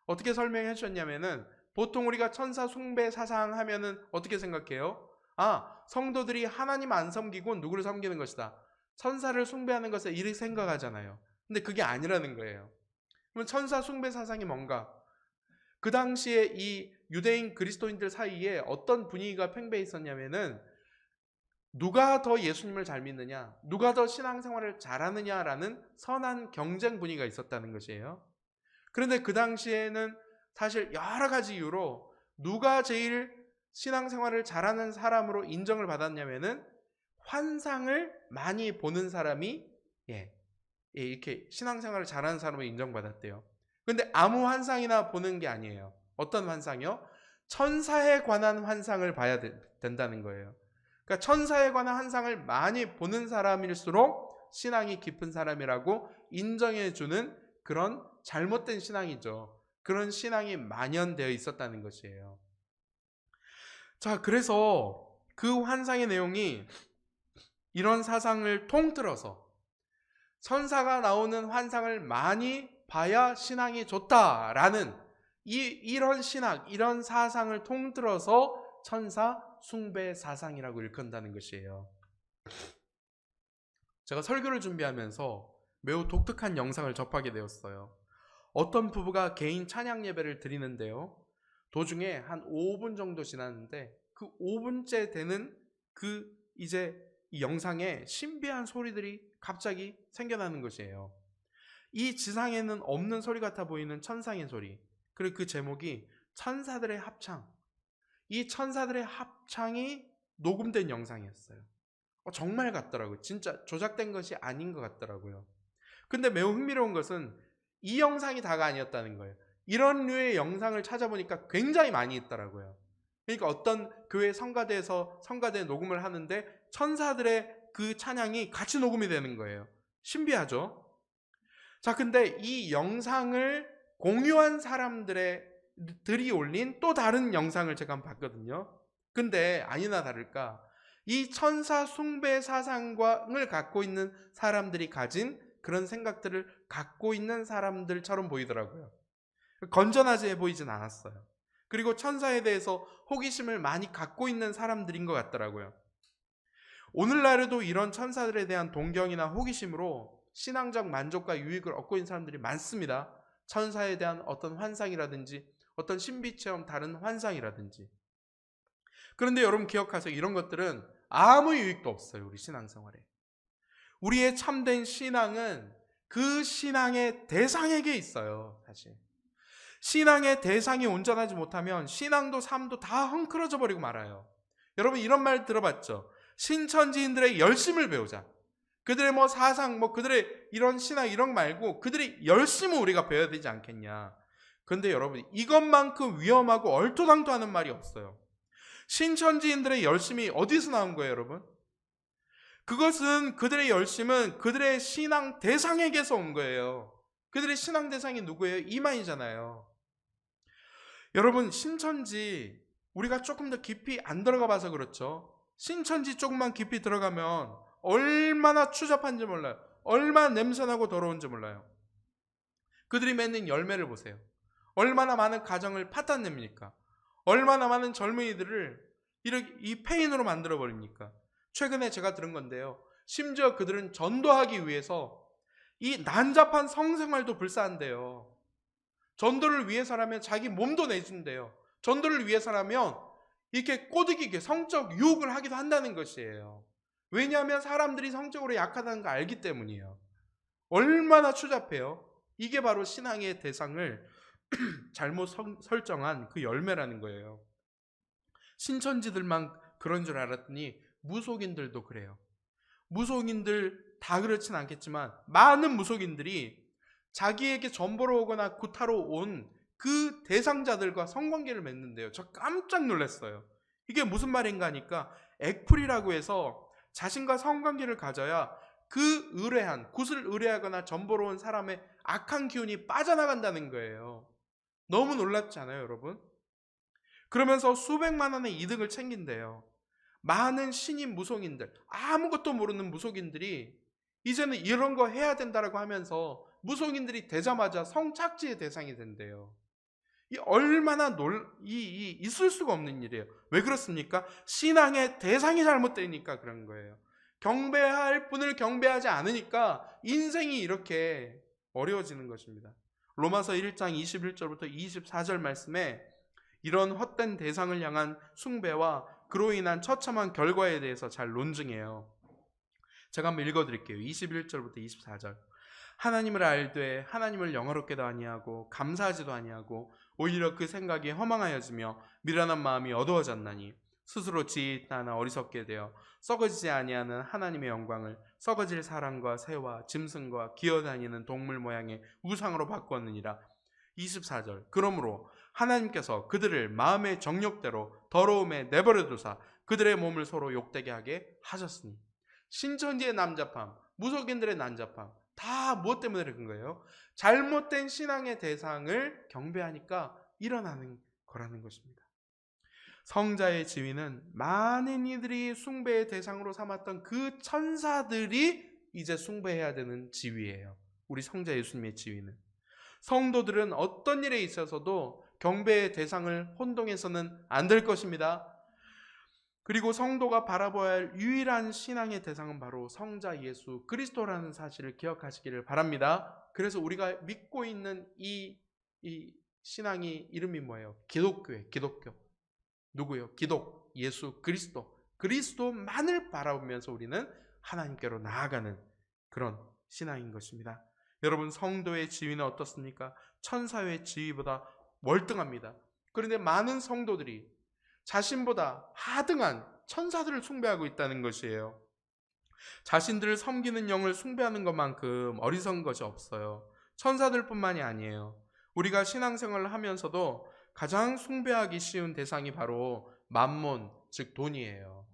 어떻게 설명해 주셨냐면은 보통 우리가 천사 숭배 사상 하면은 어떻게 생각해요? 성도들이 하나님 안 섬기고 누구를 섬기는 것이다. 천사를 숭배하는 것을 이렇게 생각하잖아요. 근데 그게 아니라는 거예요. 그러면 천사 숭배 사상이 뭔가? 그 당시에 이 유대인 그리스도인들 사이에 어떤 분위기가 팽배해 있었냐면은 누가 더 예수님을 잘 믿느냐, 누가 더 신앙생활을 잘하느냐라는 선한 경쟁 분위기가 있었다는 것이에요. 그런데 그 당시에는 사실 여러 가지 이유로 누가 제일 신앙생활을 잘하는 사람으로 인정을 받았냐면은 환상을 많이 보는 사람이 이렇게 신앙생활을 잘하는 사람으로 인정받았대요. 근데 아무 환상이나 보는 게 아니에요. 어떤 환상이요? 천사에 관한 환상을 봐야 된다는 거예요. 그러니까 천사에 관한 환상을 많이 보는 사람일수록 신앙이 깊은 사람이라고 인정해주는 그런 잘못된 신앙이죠. 그런 신앙이 만연되어 있었다는 것이에요. 자, 그래서 그 환상의 내용이 이런 사상을 통틀어서 천사가 나오는 환상을 많이 봐야 신앙이 좋다라는 이런 신학, 이런 사상을 통틀어서 천사 숭배 사상이라고 일컫는다는 것이에요. 제가 설교를 준비하면서 매우 독특한 영상을 접하게 되었어요. 어떤 부부가 개인 찬양 예배를 드리는데요. 도중에 한 5분 정도 지났는데 그 5분째 되는 이제 이 영상에 신비한 소리들이 갑자기 생겨나는 것이에요. 이 지상에는 없는 소리 같아 보이는 천상의 소리. 그리고 그 제목이 천사들의 합창. 이 천사들의 합창이 녹음된 영상이었어요. 정말 같더라고요. 진짜 조작된 것이 아닌 것 같더라고요. 근데 매우 흥미로운 것은 이 영상이 다가 아니었다는 거예요. 이런 류의 영상을 찾아보니까 굉장히 많이 있더라고요. 그러니까 어떤 교회 성가대에서 성가대 녹음을 하는데 천사들의 그 찬양이 같이 녹음이 되는 거예요. 신비하죠? 자, 근데 이 영상을 공유한 사람들이 올린 또 다른 영상을 제가 한번 봤거든요. 근데 아니나 다를까 이 천사 숭배 사상을 갖고 있는 사람들이 가진 그런 생각들을 갖고 있는 사람들처럼 보이더라고요. 건전하게 보이진 않았어요. 그리고 천사에 대해서 호기심을 많이 갖고 있는 사람들인 것 같더라고요. 오늘날에도 이런 천사들에 대한 동경이나 호기심으로 신앙적 만족과 유익을 얻고 있는 사람들이 많습니다. 천사에 대한 어떤 환상이라든지 어떤 신비체험 다른 환상이라든지. 그런데 여러분 기억하세요. 이런 것들은 아무 유익도 없어요. 우리 신앙생활에. 우리의 참된 신앙은 그 신앙의 대상에게 있어요. 사실 신앙의 대상이 온전하지 못하면 신앙도 삶도 다 헝클어져 버리고 말아요. 여러분 이런 말 들어봤죠? 신천지인들의 열심을 배우자. 그들의 뭐 사상, 뭐 그들의 이런 신앙 이런 거 말고 그들의 열심을 우리가 배워야 되지 않겠냐. 그런데 여러분 이것만큼 위험하고 얼토당토하는 말이 없어요. 신천지인들의 열심이 어디서 나온 거예요, 여러분? 그것은 그들의 열심은 그들의 신앙 대상에게서 온 거예요. 그들의 신앙 대상이 누구예요? 이만이잖아요. 여러분 신천지 우리가 조금 더 깊이 안 들어가 봐서 그렇죠. 신천지 조금만 깊이 들어가면 얼마나 추잡한지 몰라요. 얼마나 냄새나고 더러운지 몰라요. 그들이 맺는 열매를 보세요. 얼마나 많은 가정을 파탄냅니까? 얼마나 많은 젊은이들을 이렇게 이 폐인으로 만들어 버립니까? 최근에 제가 들은 건데요. 심지어 그들은 전도하기 위해서 이 난잡한 성생활도 불사한대요. 전도를 위해서라면 자기 몸도 내준대요. 전도를 위해서라면 이렇게 꼬드기게 성적 유혹을 하기도 한다는 것이에요. 왜냐하면 사람들이 성적으로 약하다는 걸 알기 때문이에요. 얼마나 추잡해요. 이게 바로 신앙의 대상을 잘못 설정한 그 열매라는 거예요. 신천지들만 그런 줄 알았더니 무속인들도 그래요. 무속인들 다 그렇진 않겠지만 많은 무속인들이 자기에게 전보로 오거나 구타로 온 그 대상자들과 성관계를 맺는데요. 저 깜짝 놀랐어요. 이게 무슨 말인가 하니까 액풀이라고 해서 자신과 성관계를 가져야 그 의뢰한, 굿을 의뢰하거나 전보로 온 사람의 악한 기운이 빠져나간다는 거예요. 너무 놀랍지 않아요, 여러분? 그러면서 수백만 원의 이득을 챙긴대요. 많은 신임 무속인들, 아무것도 모르는 무속인들이 이제는 이런 거 해야 된다라고 하면서 무속인들이 되자마자 성착지의 대상이 된대요. 이 얼마나 있을 수가 없는 일이에요. 왜 그렇습니까? 신앙의 대상이 잘못되니까 그런 거예요. 경배할 분을 경배하지 않으니까 인생이 이렇게 어려워지는 것입니다. 로마서 1장 21절부터 24절 말씀에 이런 헛된 대상을 향한 숭배와 그로 인한 처참한 결과에 대해서 잘 논증해요. 제가 한번 읽어드릴게요. 21절부터 24절. 하나님을 알되 하나님을 영화롭게도 아니하고 감사하지도 아니하고 오히려 그 생각이 허망하여지며 미련한 마음이 어두워졌나니 스스로 지혜 있다 하나 어리석게 되어 썩어지지 아니하는 하나님의 영광을 썩어질 사람과 새와 짐승과 기어다니는 동물 모양의 우상으로 바꾸었느니라. 24절. 그러므로 하나님께서 그들을 마음의 정욕대로 더러움에 내버려 두사 그들의 몸을 서로 욕되게 하게 하셨으니. 신천지의 난잡함, 무속인들의 난잡함 다 무엇 때문에 그런 거예요? 잘못된 신앙의 대상을 경배하니까 일어나는 거라는 것입니다. 성자의 지위는 많은 이들이 숭배의 대상으로 삼았던 그 천사들이 이제 숭배해야 되는 지위예요. 우리 성자 예수님의 지위는. 성도들은 어떤 일에 있어서도 경배의 대상을 혼동해서는 안 될 것입니다. 그리고 성도가 바라봐야 할 유일한 신앙의 대상은 바로 성자 예수 그리스도라는 사실을 기억하시기를 바랍니다. 그래서 우리가 믿고 있는 이 신앙이 이름이 뭐예요? 기독교예요. 기독교. 누구요? 기독, 예수, 그리스도. 그리스도만을 바라보면서 우리는 하나님께로 나아가는 그런 신앙인 것입니다. 여러분 성도의 지위는 어떻습니까? 천사의 지위보다 월등합니다. 그런데 많은 성도들이 자신보다 하등한 천사들을 숭배하고 있다는 것이에요. 자신들을 섬기는 영을 숭배하는 것만큼 어리석은 것이 없어요. 천사들뿐만이 아니에요. 우리가 신앙생활을 하면서도 가장 숭배하기 쉬운 대상이 바로 만몬, 즉 돈이에요.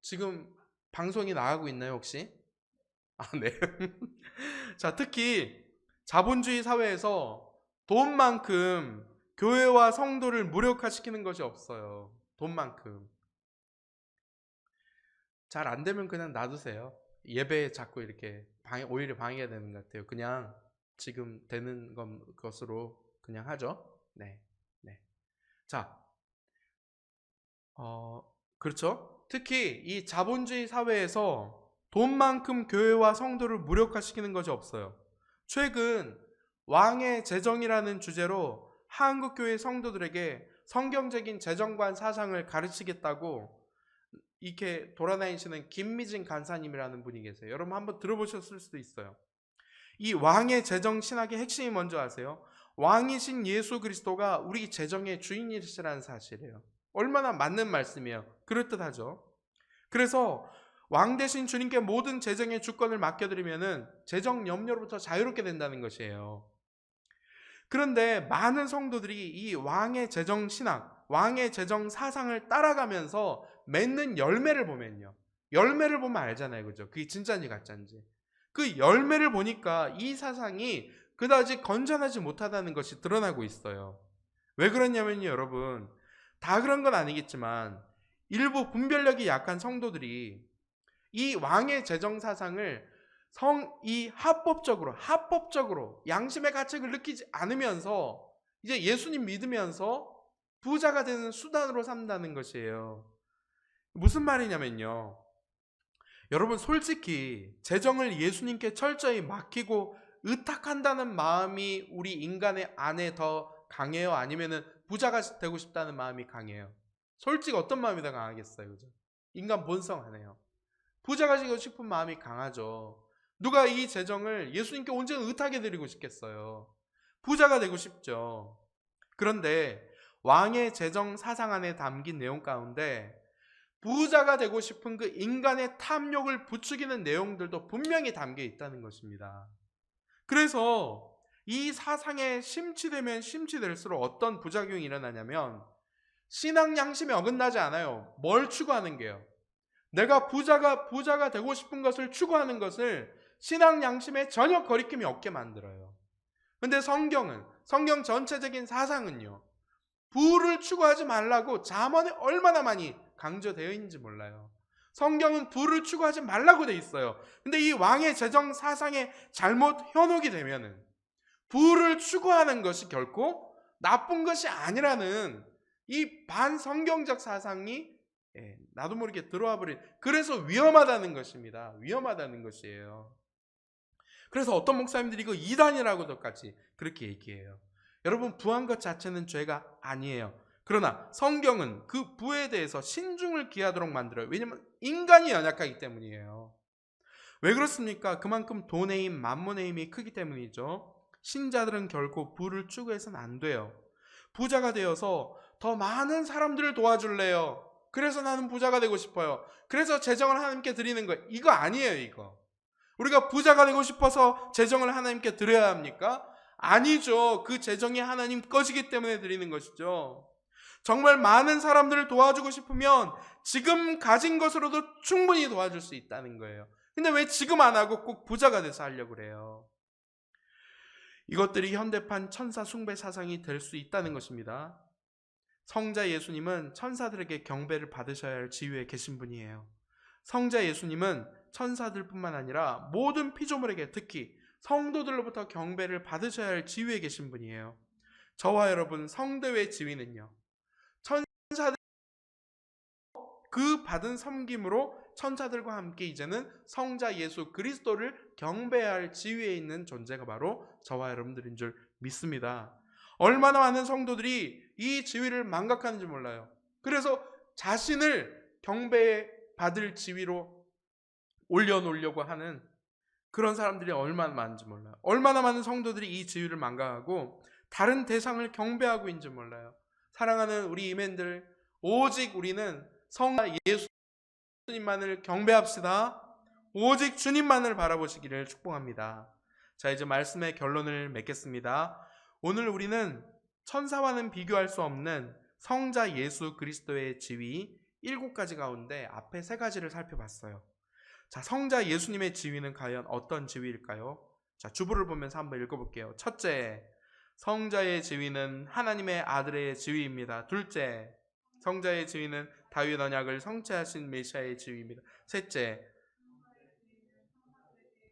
지금 방송이 나가고 있나요 혹시? 네. 자, 특히 자본주의 사회에서 돈만큼 교회와 성도를 무력화시키는 것이 없어요. 돈만큼. 잘 안 되면 그냥 놔두세요. 예배에 자꾸 이렇게 오히려 방해가 되는 것 같아요. 그냥 지금 되는 것으로 그냥 하죠. 네. 네. 자, 그렇죠. 특히 이 자본주의 사회에서 돈만큼 교회와 성도를 무력화시키는 것이 없어요. 최근 왕의 재정이라는 주제로 한국교회 성도들에게 성경적인 재정관 사상을 가르치겠다고 이렇게 돌아다니시는 김미진 간사님이라는 분이 계세요. 여러분 한번 들어보셨을 수도 있어요. 이 왕의 재정 신학의 핵심이 뭔지 아세요? 왕이신 예수 그리스도가 우리 재정의 주인이시라는 사실이에요. 얼마나 맞는 말씀이에요. 그럴듯하죠. 그래서 왕 대신 주님께 모든 재정의 주권을 맡겨드리면은 재정 염려로부터 자유롭게 된다는 것이에요. 그런데 많은 성도들이 이 왕의 재정 신학, 왕의 재정 사상을 따라가면서 맺는 열매를 보면요. 열매를 보면 알잖아요. 그죠? 그게 진짜인지 가짜인지. 그 열매를 보니까 이 사상이 그다지 건전하지 못하다는 것이 드러나고 있어요. 왜 그러냐면요, 여러분. 다 그런 건 아니겠지만 일부 분별력이 약한 성도들이 이 왕의 재정 사상을 이 합법적으로 양심의 가책을 느끼지 않으면서 이제 예수님 믿으면서 부자가 되는 수단으로 삼다는 것이에요. 무슨 말이냐면요. 여러분 솔직히 재정을 예수님께 철저히 맡기고 의탁한다는 마음이 우리 인간의 안에 더 강해요? 아니면은 부자가 되고 싶다는 마음이 강해요? 솔직히 어떤 마음이 더 강하겠어요? 그죠? 인간 본성 안에요. 부자가 되고 싶은 마음이 강하죠. 누가 이 재정을 예수님께 언제나 의탁해 드리고 싶겠어요? 부자가 되고 싶죠. 그런데 왕의 재정 사상 안에 담긴 내용 가운데 부자가 되고 싶은 그 인간의 탐욕을 부추기는 내용들도 분명히 담겨 있다는 것입니다. 그래서 이 사상에 심취되면 심취될수록 어떤 부작용이 일어나냐면 신앙 양심에 어긋나지 않아요. 뭘 추구하는 게요? 내가 부자가 되고 싶은 것을 추구하는 것을 신앙 양심에 전혀 거리낌이 없게 만들어요. 근데 성경 전체적인 사상은요. 부를 추구하지 말라고 잠언에 얼마나 많이 강조되어 있는지 몰라요. 성경은 부를 추구하지 말라고 돼 있어요. 근데 이 왕의 재정 사상에 잘못 현혹이 되면은 부를 추구하는 것이 결코 나쁜 것이 아니라는 이 반성경적 사상이 나도 모르게 들어와 버린, 그래서 위험하다는 것입니다. 위험하다는 것이에요. 그래서 어떤 목사님들이 이거 이단이라고도까지 그렇게 얘기해요. 여러분 부한 것 자체는 죄가 아니에요. 그러나 성경은 그 부에 대해서 신중을 기하도록 만들어요. 왜냐하면 인간이 연약하기 때문이에요. 왜 그렇습니까? 그만큼 돈의 힘, 만몬의 힘이 크기 때문이죠. 신자들은 결코 부를 추구해서는 안 돼요. 부자가 되어서 더 많은 사람들을 도와줄래요. 그래서 나는 부자가 되고 싶어요. 그래서 재정을 하나님께 드리는 거예요. 이거 아니에요, 이거. 우리가 부자가 되고 싶어서 재정을 하나님께 드려야 합니까? 아니죠. 그 재정이 하나님 것이기 때문에 드리는 것이죠. 정말 많은 사람들을 도와주고 싶으면 지금 가진 것으로도 충분히 도와줄 수 있다는 거예요. 근데 왜 지금 안 하고 꼭 부자가 돼서 하려고 그래요? 이것들이 현대판 천사 숭배 사상이 될 수 있다는 것입니다. 성자 예수님은 천사들에게 경배를 받으셔야 할 지위에 계신 분이에요. 성자 예수님은 천사들뿐만 아니라 모든 피조물에게, 특히 성도들로부터 경배를 받으셔야 할 지위에 계신 분이에요. 저와 여러분 성도의 지위는요, 천사들 그 받은 섬김으로 천사들과 함께 이제는 성자 예수 그리스도를 경배해야 할 지위에 있는 존재가 바로 저와 여러분들인 줄 믿습니다. 얼마나 많은 성도들이 이 지위를 망각하는지 몰라요. 그래서 자신을 경배받을 지위로 올려놓으려고 하는 그런 사람들이 얼마나 많은지 몰라요. 얼마나 많은 성도들이 이 지위를 망각하고 다른 대상을 경배하고 있는지 몰라요. 사랑하는 우리 이맨들, 오직 우리는 성자 예수님만을 경배합시다. 오직 주님만을 바라보시기를 축복합니다. 자, 이제 말씀의 결론을 맺겠습니다. 오늘 우리는 천사와는 비교할 수 없는 성자 예수 그리스도의 지위 7가지 가운데 앞에 3가지를 살펴봤어요. 자, 성자 예수님의 지위는 과연 어떤 지위일까요? 자, 주보를 보면서 한번 읽어볼게요. 첫째, 성자의 지위는 하나님의 아들의 지위입니다. 둘째, 성자의 지위는 다윗 언약을 성취하신 메시아의 지위입니다. 셋째,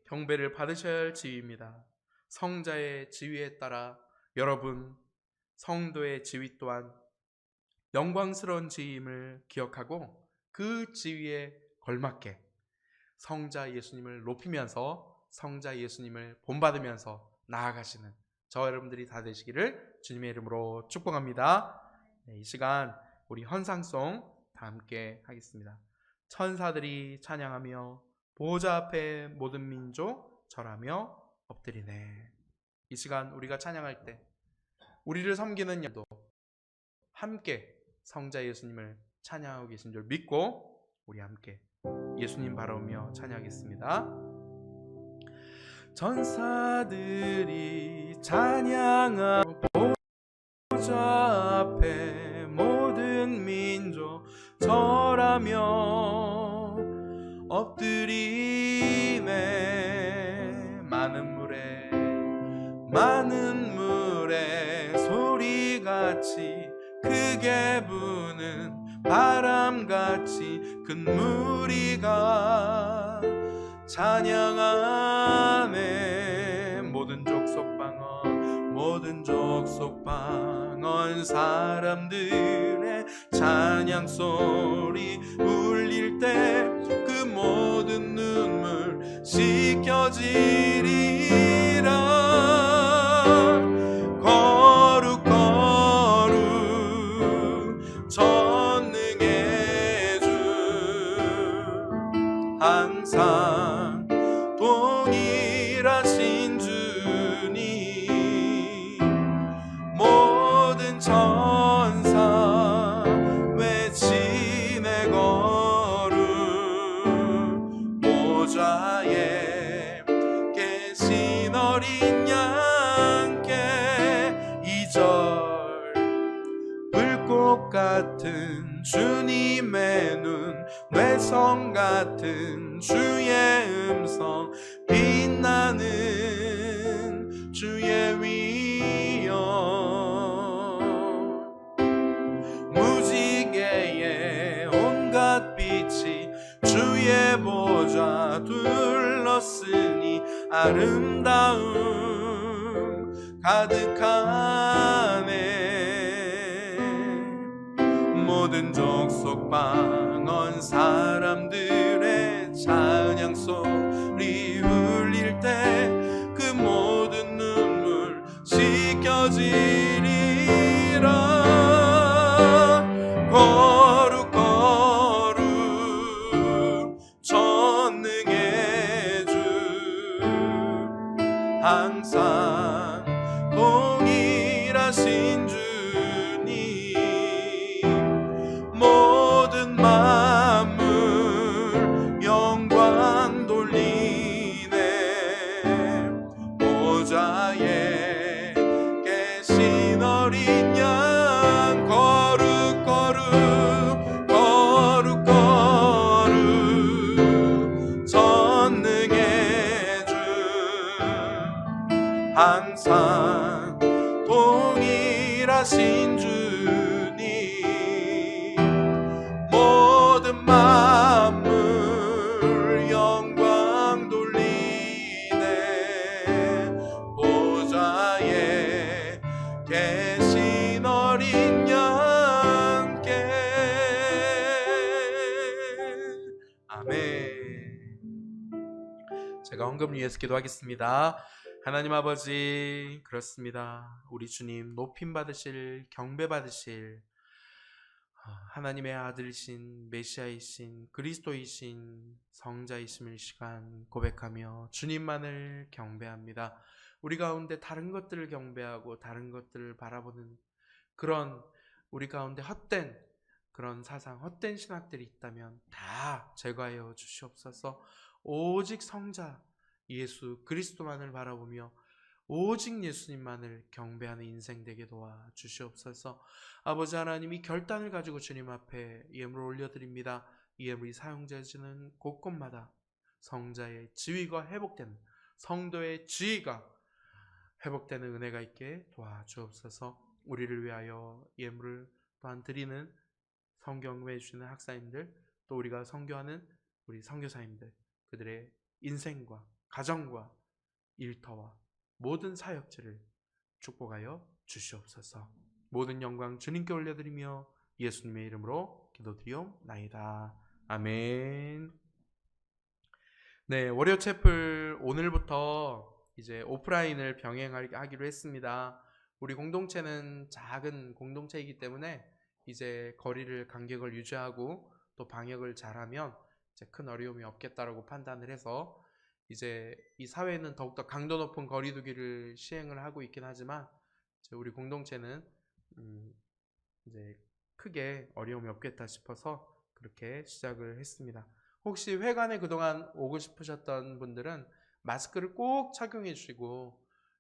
경배를 받으셔야 할 지위입니다. 성자의 지위에 따라 여러분 성도의 지위 또한 영광스러운 지위임을 기억하고 그 지위에 걸맞게 성자 예수님을 높이면서 성자 예수님을 본받으면서 나아가시는 저와 여러분들이 다 되시기를 주님의 이름으로 축복합니다. 이 시간 우리 헌상송 다 함께 하겠습니다. 천사들이 찬양하며 보호자 앞에 모든 민족 절하며 엎드리네. 이 시간 우리가 찬양할 때 우리를 섬기는 여도 함께 성자 예수님을 찬양하고 계신 줄 믿고 우리 함께 예수님 바라보며 찬양하겠습니다. 천사들이 찬양하고 보호자 앞에 모든 민족 절하며 엎드리네. 많은 물에 소리같이 크게 부는 바람같이 큰 무리가 찬양하네. 모든 족속 방언 사람들의 찬양 소리 울릴 때 그 모든 눈물 씻겨지리라. 거룩 전능의 주 항상 동일하신 주님. 모든 천사 외치네 거룩. 보좌에 계신 어린 양께 이절 불꽃 같은 주님의 눈, 뇌성 같은 주의 음성, 빛나는 주의 위엄. 무지개의 온갖 빛이 주의 보좌 둘렀으니 아름다움 가득하네. 모든 족속 방언 사람들의 찬양 소리 울릴 때 그 모든 눈물 씻겨지리라. 거룩 전능의 주 항상 동일하신 주님. 모든 만물 영광 돌리네. 보좌에 계신 어린 양 거룩 전능의 주 항상 동일하신 주님. 모든 만물 영광 돌리네. 보좌에 계신 어린 양께 아멘. 제가 헌금 위해서 기도하겠습니다. 하나님 아버지, 그렇습니다. 우리 주님 높임 받으실, 경배 받으실 하나님의 아들이신 메시아이신 그리스도이신 성자이심을 시간 고백하며 주님만을 경배합니다. 우리 가운데 다른 것들을 경배하고 다른 것들을 바라보는 그런 우리 가운데 헛된 그런 사상, 헛된 신학들이 있다면 다 제거하여 주시옵소서. 오직 성자 예수 그리스도만을 바라보며 오직 예수님만을 경배하는 인생 되게 도와 주시옵소서. 아버지 하나님, 이 결단을 가지고 주님 앞에 예물을 올려드립니다. 이 예물이 사용되어지는 곳곳마다 성자의 지위가 회복되는, 성도의 지위가 회복되는 은혜가 있게 도와주옵소서. 우리를 위하여 예물을 또한 드리는 성경외 주시는 학사님들, 또 우리가 선교하는 우리 선교사님들, 그들의 인생과 가정과 일터와 모든 사역지를 축복하여 주시옵소서. 모든 영광 주님께 올려드리며 예수님의 이름으로 기도드리옵나이다. 아멘. 네, 월요 채플 오늘부터 이제 오프라인을 병행하기로 했습니다. 우리 공동체는 작은 공동체이기 때문에 이제 거리를 간격을 유지하고 또 방역을 잘하면 이제 큰 어려움이 없겠다라고 판단을 해서 이제 이 사회는 더욱더 강도 높은 거리두기를 시행을 하고 있긴 하지만 이제 우리 공동체는 이제 크게 어려움이 없겠다 싶어서 그렇게 시작을 했습니다. 혹시 회관에 그동안 오고 싶으셨던 분들은 마스크를 꼭 착용해 주시고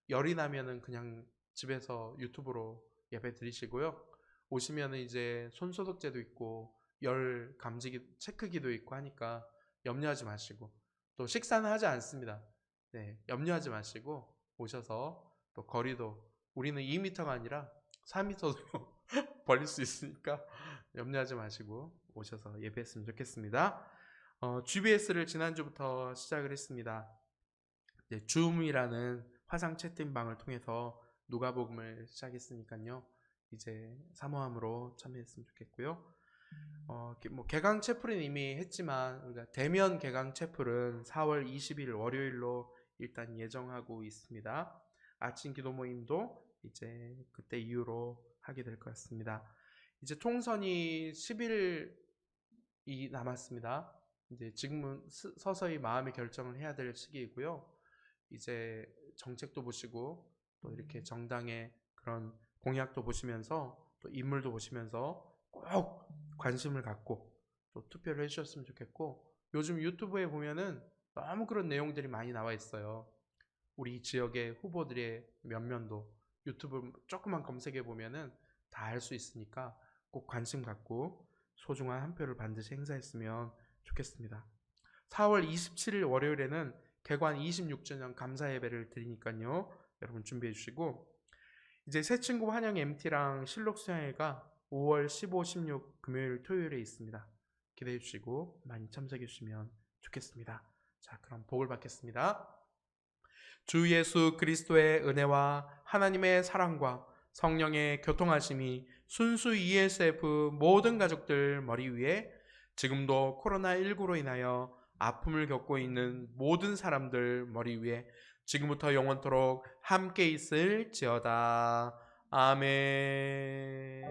열이 나면은 그냥 집에서 유튜브로 예배 드리시고요. 오시면은 이제 손소독제도 있고 열 감지기 체크기도 있고 하니까 염려하지 마시고 또 식사는 하지 않습니다. 네, 염려하지 마시고 오셔서 또 거리도 우리는 2m가 아니라 4m도 벌릴 수 있으니까 염려하지 마시고 오셔서 예배했으면 좋겠습니다. GBS를 지난주부터 시작을 했습니다. 줌이라는 화상 채팅방을 통해서 누가복음을 시작했으니까요. 이제 사모함으로 참여했으면 좋겠고요. 개강 채플은 이미 했지만 우리가 대면 개강 채플은 4월 20일 월요일로 일단 예정하고 있습니다. 아침 기도 모임도 이제 그때 이후로 하게 될 것 같습니다. 이제 총선이 10일이 남았습니다. 이제 지금은 서서히 마음의 결정을 해야 될 시기이고요. 이제 정책도 보시고 또 이렇게 정당의 그런 공약도 보시면서 또 인물도 보시면서 꼭 관심을 갖고 또 투표를 해주셨으면 좋겠고, 요즘 유튜브에 보면은 너무 그런 내용들이 많이 나와 있어요. 우리 지역의 후보들의 면면도 유튜브 조금만 검색해 보면은 다 알 수 있으니까 꼭 관심 갖고 소중한 한 표를 반드시 행사했으면 좋겠습니다. 4월 27일 월요일에는 개관 26주년 감사 예배를 드리니까요. 여러분 준비해 주시고, 이제 새 친구 환영 MT랑 실록 수양회가 5월 15, 16 금요일 토요일에 있습니다. 기대해 주시고 많이 참석해 주시면 좋겠습니다. 자, 그럼 복을 받겠습니다. 주 예수 그리스도의 은혜와 하나님의 사랑과 성령의 교통하심이 순수 ESF 모든 가족들 머리 위에 지금도 코로나19로 인하여 아픔을 겪고 있는 모든 사람들 머리 위에 지금부터 영원토록 함께 있을지어다. 아멘.